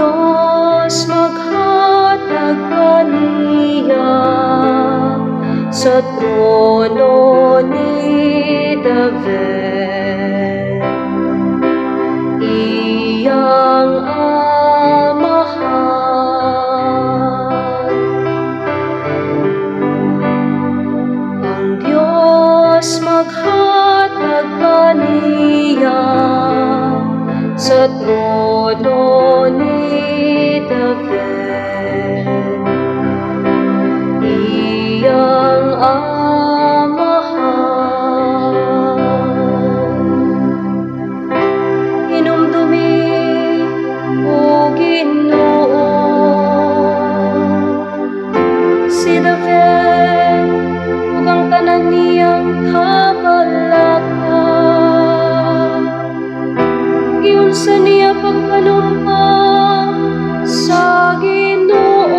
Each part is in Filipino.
Diyos maghatag kaniya sa trono ni David. Iyang amahan. Ang Diyos maghatag kaniya sa trono ni David. Iyang amahan. Inumdumi o Ginoo si David ug ang tanan niyang kabalaka. Giunsa niya pagpanumpa sa Ginoo,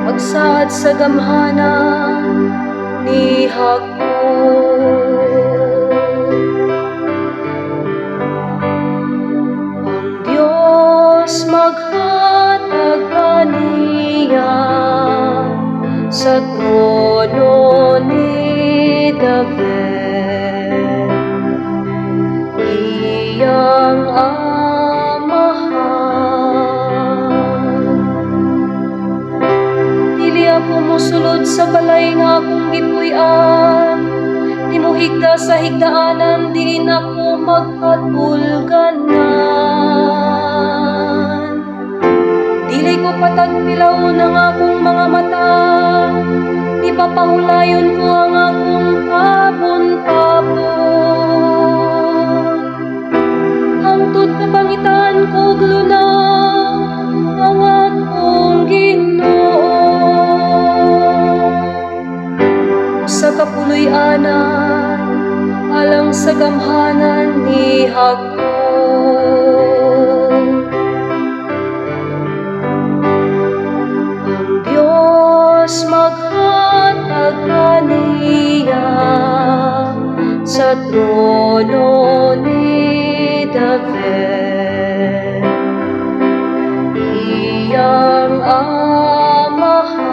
pagsaad sa gamhanan ni Jacob. Ang Diyos maghatag kaniya sa trono ni David. Iyang amahan. Dili ako mosulod sa balay nga akong gipuy-an, di mo higda sa higdaanan, di ako magkatulganan. Dili ko patagpilaw ng akong mga mata, di papahulayon ko ang akong tabon-tabon. Hangtod kabangitan ko gluna ang akong Ginoo. Sa kapuloy-anan alang sa gamhanan ni Jacob. Ang Diyos maghatag kaniya sa trono ni David. Iyang amahan.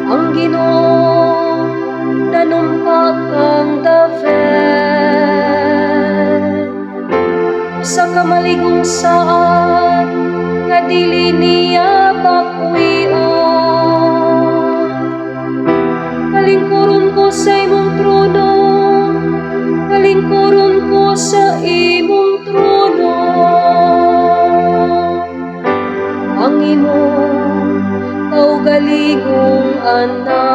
Ang Ginoo nanumpak kang David sa kamaligong saan nga dili niya bakuyon. Kalingkuron ko sa imong trono, kalingkuron ko sa imong trono. Ang imong kaugalingong anak.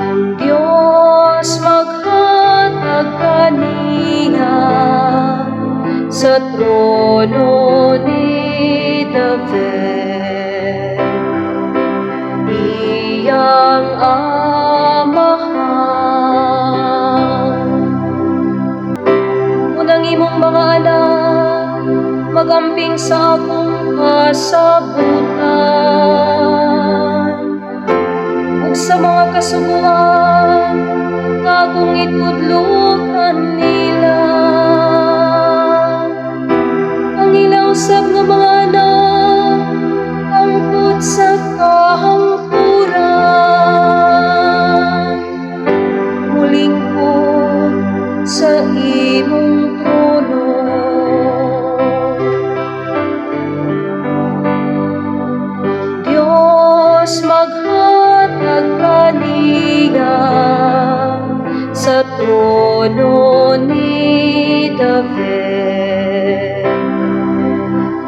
Ang Diyos maghatag kaniya sa trono ni David. Iyang amahan. Unang imong mga anak magamping sa akong kasabutan, ug sa mga kasuguan nga akong itudlukan nila. Ang ilang usab nga mga anak angkod sa kahangkuran, mulingkod sa imong trono. Diyos maghatag kaniya sa trono ni David.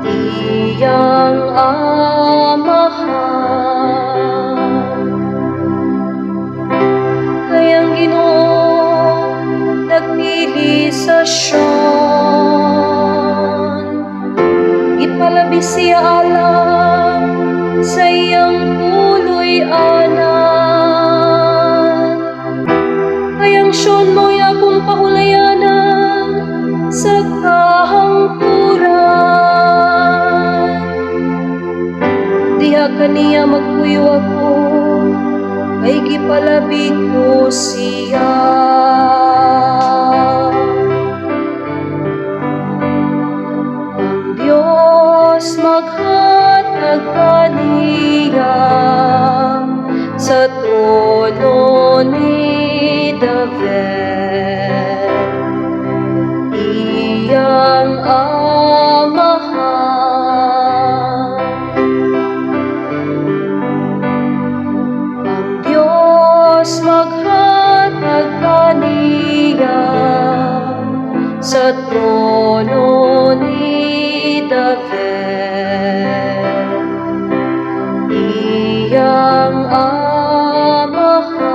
Iyang amahan. Kayang Ginoo nagpili sa Sion, ipalabi siya alam sa iyang puloy-anan. Kayang Sion mo'y akong pahulayanan sa kahangkuran. Diha kaniya magpuyo ako ay gipalabig ko siya. Ang Diyos maghatag kaniya sa trono ni David, iyang amahan. Ang Diyos maghatag kaniya sa trono ni David, iyang amahan.